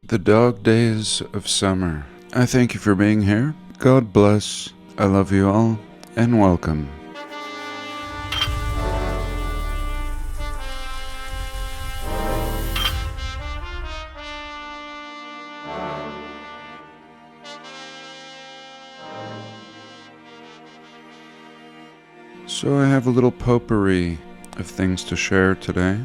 The dog days of summer. I thank you for being here. God bless. I love you all, and welcome. So I have a little potpourri of things to share today,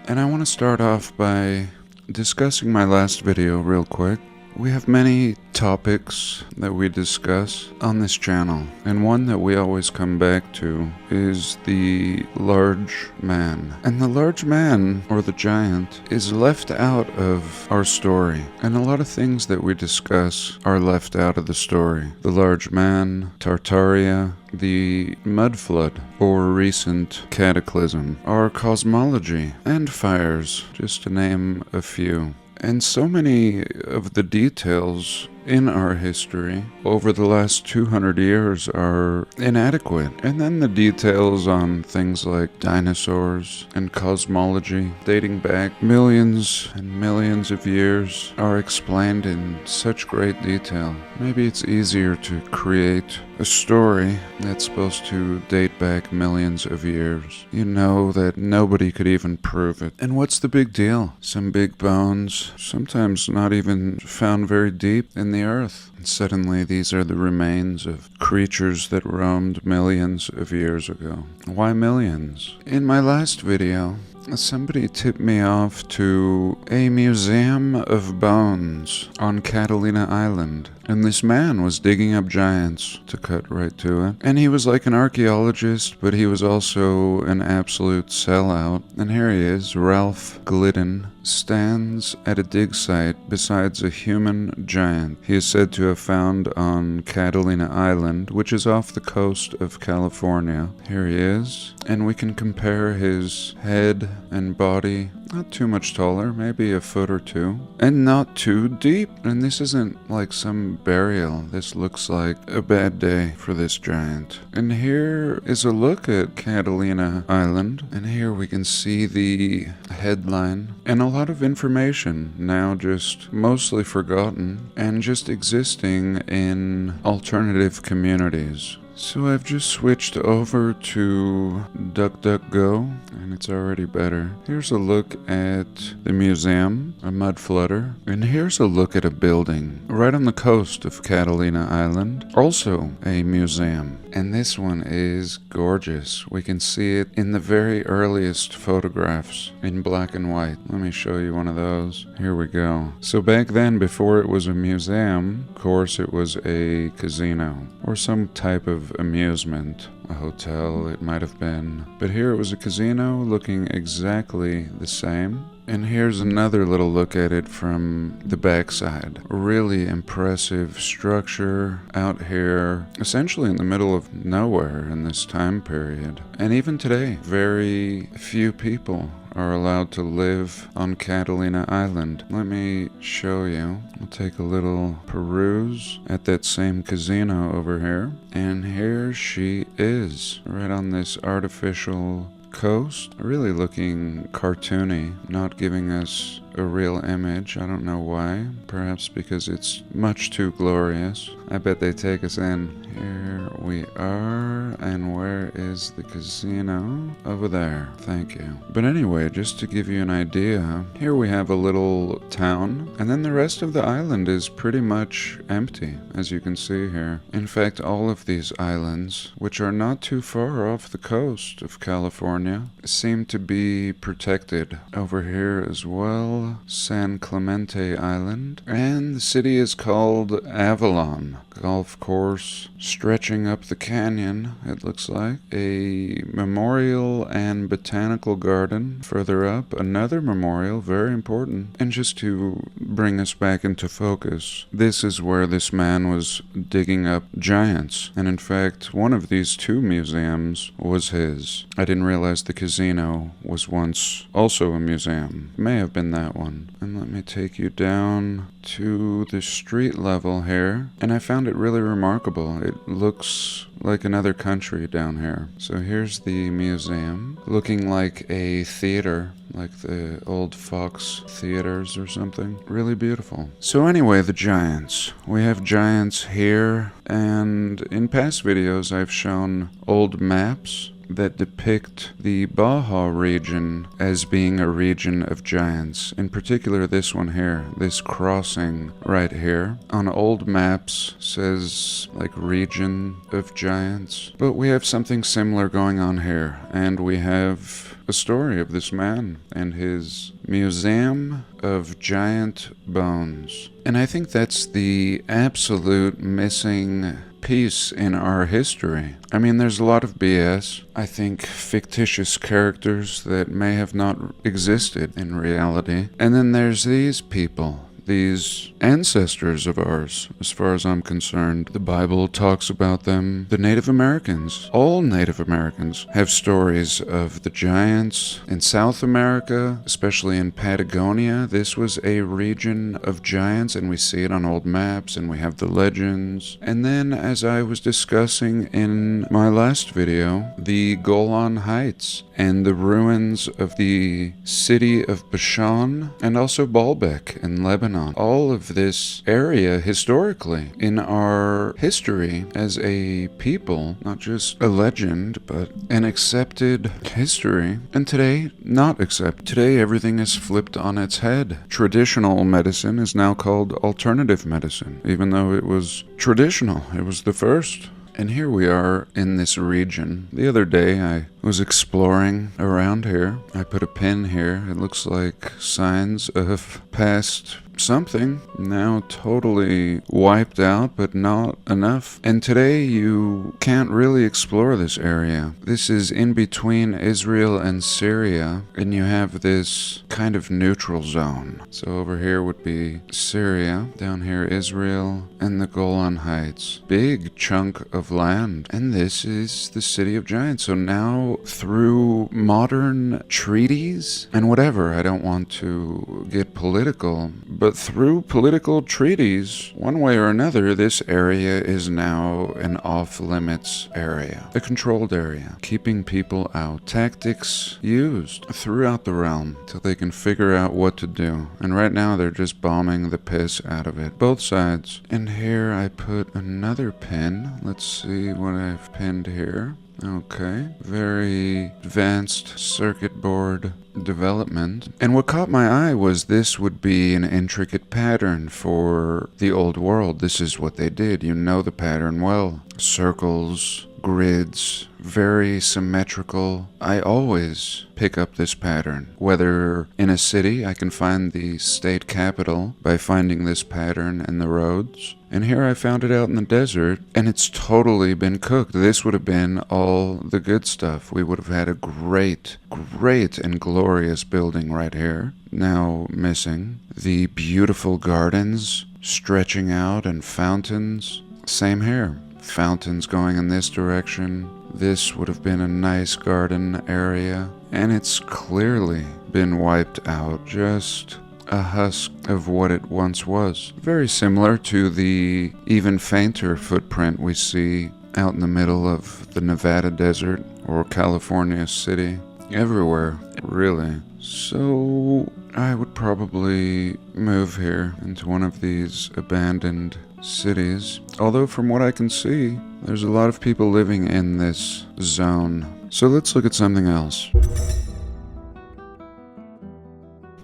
and I want to start off by discussing my last video real quick. We have many topics that we discuss on this channel, and one that we always come back to is the large man. And the large man, or the giant, is left out of our story, and a lot of things that we discuss are left out of the story. The large man, Tartaria, the mud flood, or recent cataclysm, our cosmology, and fires, just to name a few. And so many of the details in our history over the last 200 years are inadequate. And then the details on things like dinosaurs and cosmology dating back millions and millions of years are explained in such great detail. Maybe it's easier to create a story that's supposed to date back millions of years. You know that nobody could even prove it. And what's the big deal? Some big bones, sometimes not even found very deep in the earth. And suddenly these are the remains of creatures that roamed millions of years ago. Why millions? In my last video, somebody tipped me off to a museum of bones on Catalina Island. And this man was digging up giants, to cut right to it. And he was like an archaeologist, but he was also an absolute sellout. And here he is, Ralph Glidden, stands at a dig site besides a human giant he is said to have found on Catalina Island, which is off the coast of California. Here he is, and we can compare his head and body. Not too much taller, maybe a foot or two, and not too deep. And this isn't like some burial. This looks like a bad day for this giant. And here is a look at Catalina Island, and here we can see the headline and a lot of information now just mostly forgotten and just existing in alternative communities. So I've just switched over to DuckDuckGo, and it's already better. Here's a look at the museum, a mud flooder, and here's a look at a building right on the coast of Catalina Island, also a museum. And this one is gorgeous. We can see it in the very earliest photographs in black and white. Let me show you one of those. Here we go. So back then, before it was a museum, of course it was a casino or some type of amusement. A hotel, it might have been. But here it was a casino looking exactly the same. And here's another little look at it from the backside. Really impressive structure out here, essentially in the middle of nowhere in this time period. And even today, very few people are allowed to live on Catalina Island. Let me show you. I'll take a little peruse at that same casino over here. And here she is, right on this artificial coast, really looking cartoony, not giving us a real image. I don't know why. Perhaps because it's much too glorious. I bet they take us in. Here we are, and where is the casino? Over there. Thank you. But anyway, just to give you an idea, here we have a little town, and then the rest of the island is pretty much empty, as you can see here. In fact, all of these islands, which are not too far off the coast of California, seem to be protected. Over here as well, San Clemente Island, and the city is called Avalon. Golf course stretching up the canyon, it looks like. A memorial and botanical garden further up. Another memorial, very important. And just to bring us back into focus, this is where this man was digging up giants. And in fact, one of these two museums was his. I didn't realize the casino was once also a museum. May have been that one. And let me take you down to the street level here, and I found it really remarkable. It looks like another country down here. So here's the museum, looking like a theater like the old Fox theaters or something. Really beautiful. So anyway, the giants. We have giants here, and in past videos I've shown old maps that depict the Baja region as being a region of giants. In particular, this one here, this crossing right here, on old maps says like region of giants. But we have something similar going on here, and we have a story of this man and his museum of giant bones. And I think that's the absolute missing piece in our history. I mean, there's a lot of BS. I think fictitious characters that may have not existed in reality. And then there's these people, these ancestors of ours, as far as I'm concerned. The Bible talks about them. The Native Americans, all Native Americans, have stories of the giants. In South America, especially in Patagonia, this was a region of giants, and we see it on old maps, and we have the legends. And then, as I was discussing in my last video, the Golan Heights and the ruins of the city of Bashan, and also Baalbek in Lebanon. All of this area historically in our history as a people, not just a legend, but an accepted history. And today, not accepted. Today, everything is flipped on its head. Traditional medicine is now called alternative medicine, even though it was traditional. It was the first. And here we are in this region. The other day I was exploring around here. I put a pin here. It looks like signs of past something, now totally wiped out, but not enough. And today you can't really explore this area. This is in between Israel and Syria, and you have this kind of neutral zone. So over here would be Syria, down here Israel, and the Golan Heights. Big chunk of land. And this is the City of Giants. So now through modern treaties and whatever, I don't want to get political, but through political treaties, one way or another, this area is now an off-limits area, a controlled area, keeping people out. Tactics used throughout the realm till they can figure out what to do. And right now, they're just bombing the piss out of it. Both sides. And here I put another pin. Let's see what I've pinned here. Okay, very advanced circuit board development. And what caught my eye was this would be an intricate pattern for the old world. This is what they did. You know the pattern well. Circles, grids, very symmetrical. I always pick up this pattern. Whether in a city, I can find the state capital by finding this pattern in the roads. And here I found it out in the desert, and it's totally been cooked. This would have been all the good stuff. We would have had a great and glorious building right here. Now missing. The beautiful gardens stretching out and fountains. Same here. Fountains going in this direction. This would have been a nice garden area, and it's clearly been wiped out. Just a husk of what it once was. Very similar to the even fainter footprint we see out in the middle of the Nevada desert or California city. Everywhere, really. So I would probably move here into one of these abandoned cities. Although from what I can see, there's a lot of people living in this zone. So let's look at something else.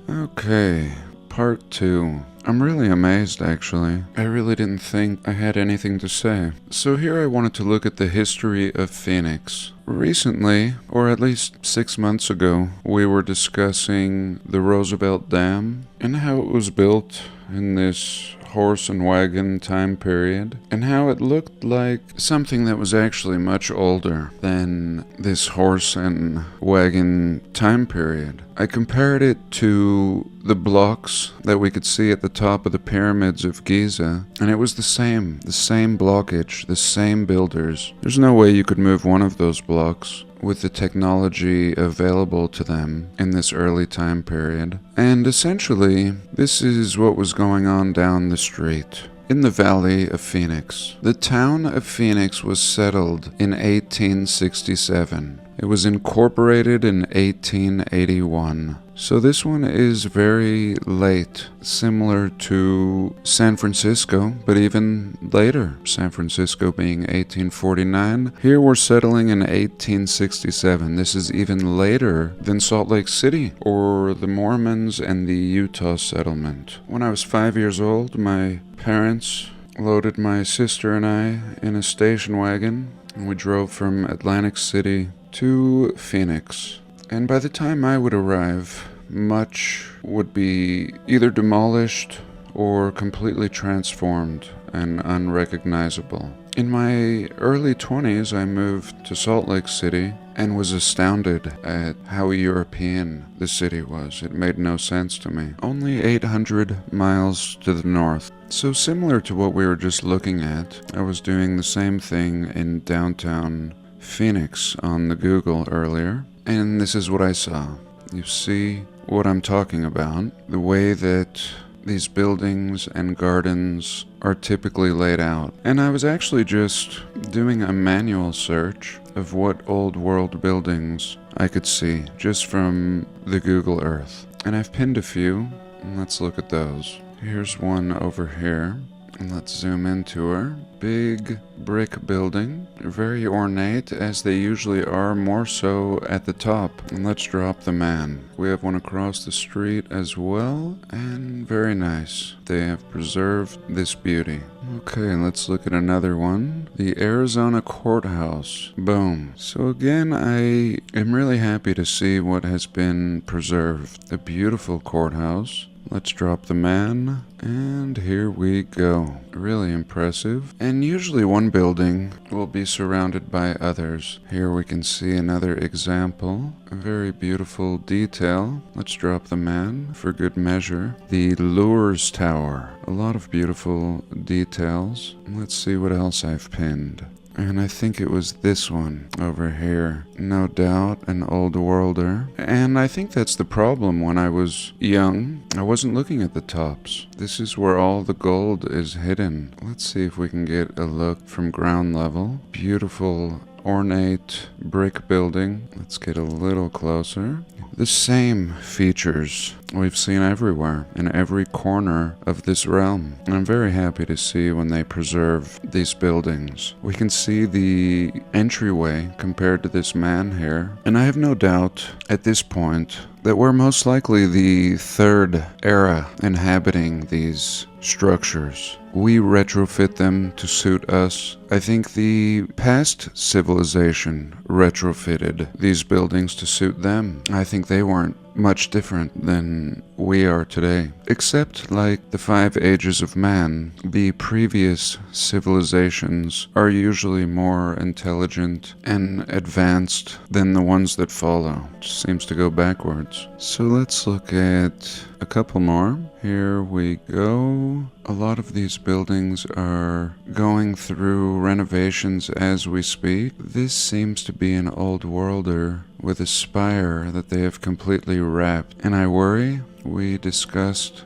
Okay, part 2. I'm really amazed, actually. I really didn't think I had anything to say. So here I wanted to look at the history of Phoenix. Recently, or at least 6 months ago, we were discussing the Roosevelt Dam and how it was built in this horse and wagon time period, and how it looked like something that was actually much older than this horse and wagon time period. I compared it to the blocks that we could see at the top of the pyramids of Giza, and it was the same blockage, the same builders. There's no way you could move one of those blocks with the technology available to them in this early time period. And essentially, this is what was going on down the street. In the Valley of Phoenix. The town of Phoenix was settled in 1867. It was incorporated in 1881. So this one is very late, similar to San Francisco, but even later, San Francisco being 1849. Here we're settling in 1867. This is even later than Salt Lake City or the Mormons and the Utah settlement. When I was 5 years old, my parents loaded my sister and I in a station wagon, and we drove from Atlantic City to Phoenix. And by the time I would arrive, much would be either demolished or completely transformed and unrecognizable. In my early 20s, I moved to Salt Lake City and was astounded at how European the city was. It made no sense to me. Only 800 miles to the north. So similar to what we were just looking at, I was doing the same thing in downtown Phoenix on the Google earlier. And this is what I saw. You see what I'm talking about. The way that these buildings and gardens are typically laid out. And I was actually just doing a manual search of what old world buildings I could see just from the Google Earth. And I've pinned a few, and let's look at those. Here's one over here. And let's zoom into her. Big brick building, very ornate as they usually are, more so at the top. And let's drop the man. We have one across the street as well, and very nice. They have preserved this beauty. Okay, let's look at another one. The Arizona Courthouse. Boom. So again, I am really happy to see what has been preserved. A beautiful courthouse. Let's drop the man, and here we go. Really impressive. And usually one building will be surrounded by others. Here we can see another example. A very beautiful detail. Let's drop the man for good measure. The Lures Tower. A lot of beautiful details. Let's see what else I've pinned. And I think it was this one over here. No doubt an old worlder. And I think that's the problem. When I was young, I wasn't looking at the tops. This is where all the gold is hidden. Let's see if we can get a look from ground level. Beautiful ornate brick building. Let's get a little closer. The same features we've seen everywhere, in every corner of this realm. And I'm very happy to see when they preserve these buildings. We can see the entryway compared to this man here. And I have no doubt at this point that we're most likely the third era inhabiting these structures. We retrofit them to suit us. I think the past civilization retrofitted these buildings to suit them. I think they weren't much different than we are today. Except, like the 5 ages of man, the previous civilizations are usually more intelligent and advanced than the ones that follow. It seems to go backwards. So let's look at a couple more. Here we go. A lot of these buildings are going through renovations as we speak. This seems to be an old worlder with a spire that they have completely wrapped. And I worry, we discussed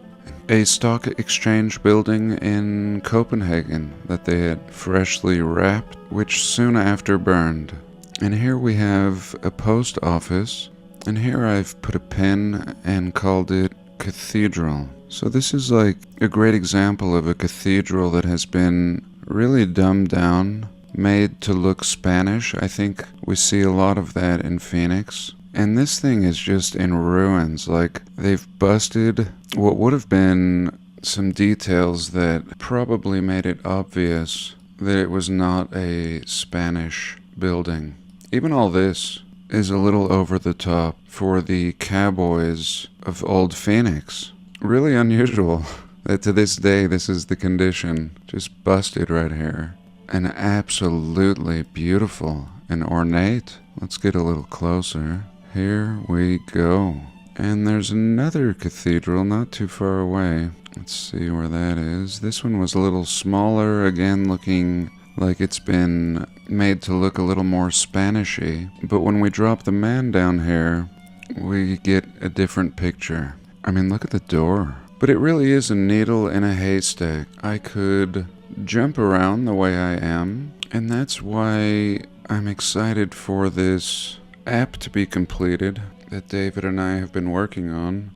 a stock exchange building in Copenhagen that they had freshly wrapped, which soon after burned. And here we have a post office, and here I've put a pin and called it Cathedral. So this is like a great example of a cathedral that has been really dumbed down, made to look Spanish. I think we see a lot of that in Phoenix. And this thing is just in ruins. Like, they've busted what would have been some details that probably made it obvious that it was not a Spanish building. Even all this is a little over the top for the cowboys of old Phoenix. Really unusual that to this day this is the condition. Just busted right here. And absolutely beautiful and ornate. Let's get a little closer. Here we go. And there's another cathedral not too far away. Let's see where that is. This one was a little smaller, again looking like it's been made to look a little more Spanishy. But when we drop the man down here, we get a different picture. I mean, look at the door. But it really is a needle in a haystack. I could jump around the way I am, and that's why I'm excited for this app to be completed. that David and I have been working on.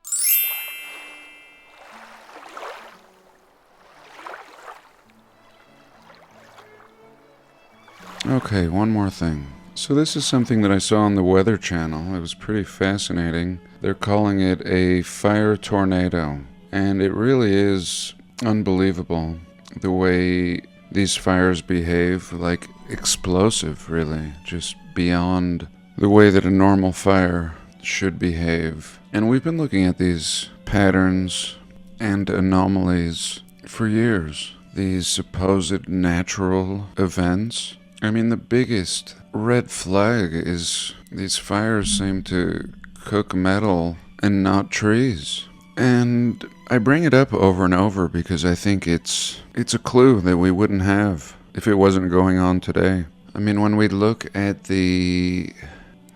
Okay, one more thing. So this is something that I saw on the Weather Channel. It was pretty fascinating. They're calling it a fire tornado. And it really is unbelievable the way these fires behave, like explosive, really. Just beyond the way that a normal fire should behave. And we've been looking at these patterns and anomalies for years. These supposed natural events. I mean, the biggest red flag is these fires seem to cook metal and not trees. And I bring it up over and over because I think it's a clue that we wouldn't have if it wasn't going on today. I mean, when we look at the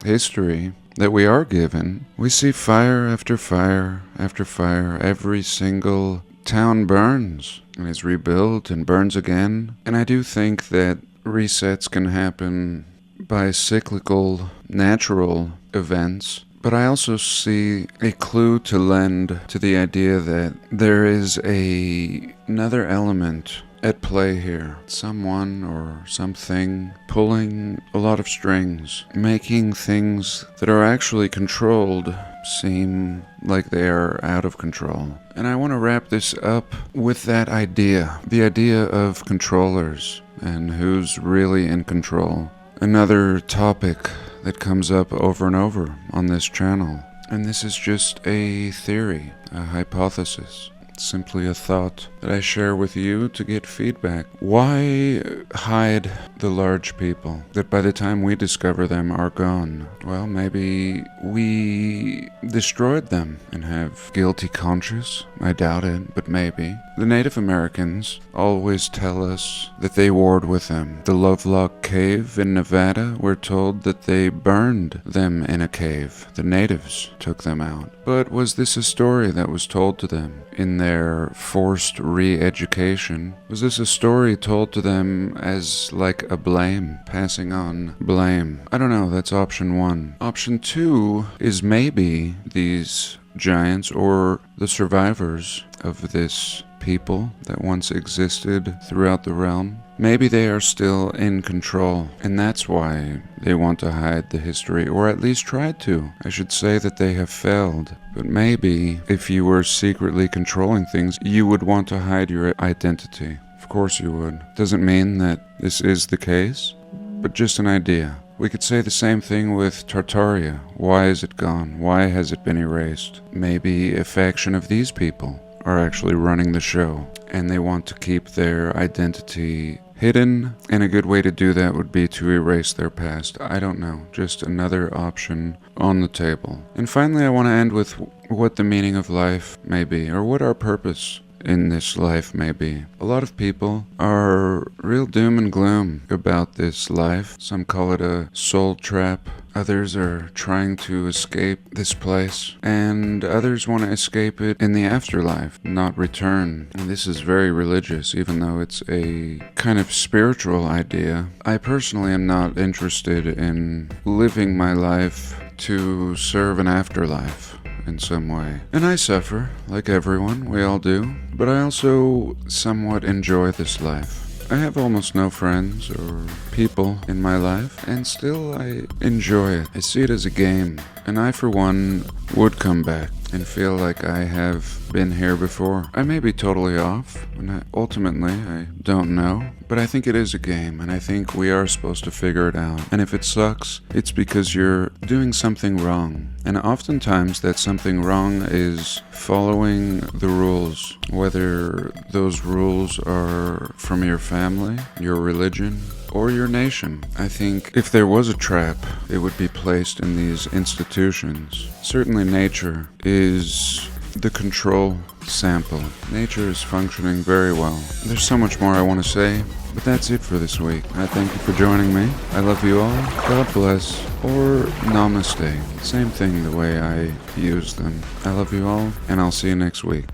history that we are given, we see fire after fire after fire. Every single town burns and is rebuilt and burns again. And I do think that resets can happen by cyclical, natural events. But I also see a clue to lend to the idea that there is another element at play here. Someone or something pulling a lot of strings, making things that are actually controlled seem like they are out of control. And I want to wrap this up with that idea, the idea of controllers and who's really in control. Another topic that comes up over and over on this channel. And this is just a theory, a hypothesis. Simply a thought that I share with you to get feedback. Why hide the large people that by the time we discover them are gone? Well, maybe we destroyed them and have guilty conscience. I doubt it, but maybe. The Native Americans always tell us that they warred with them. The Lovelock Cave in Nevada, we're told that they burned them in a cave. The natives took them out. But was this a story that was told to them in their forced re-education? Was this a story told to them as like a blame, passing on blame? I don't know, that's option one. Option two is maybe these giants or the survivors of this people that once existed throughout the realm. Maybe they are still in control, and that's why they want to hide the history, or at least tried to. I should say that they have failed. But maybe if you were secretly controlling things, you would want to hide your identity. Of course you would. Doesn't mean that this is the case, but just an idea. We could say the same thing with Tartaria. Why is it gone? Why has it been erased? Maybe a faction of these people are actually running the show, and they want to keep their identity hidden, and a good way to do that would be to erase their past. I don't know, just another option on the table. And finally, I want to end with what the meaning of life may be, or what our purpose in this life may be. A lot of people are real doom and gloom about this life. Some call it a soul trap. Others are trying to escape this place, and others want to escape it in the afterlife, not return. And this is very religious, even though it's a kind of spiritual idea. I personally am not interested in living my life to serve an afterlife in some way. And I suffer, like everyone, we all do, but I also somewhat enjoy this life. I have almost no friends or people in my life, and still I enjoy it. I see it as a game, and I for one would come back and feel like I have been here before. I may be totally off, and ultimately I don't know, but I think it is a game, and I think we are supposed to figure it out. And if it sucks, it's because you're doing something wrong. And oftentimes that something wrong is following the rules, whether those rules are from your family, your religion, or your nation. I think if there was a trap, it would be placed in these institutions. Certainly nature is the control sample. Nature is functioning very well. There's so much more I want to say, but that's it for this week. I thank you for joining me. I love you all. God bless. Or namaste. Same thing the way I use them. I love you all, and I'll see you next week.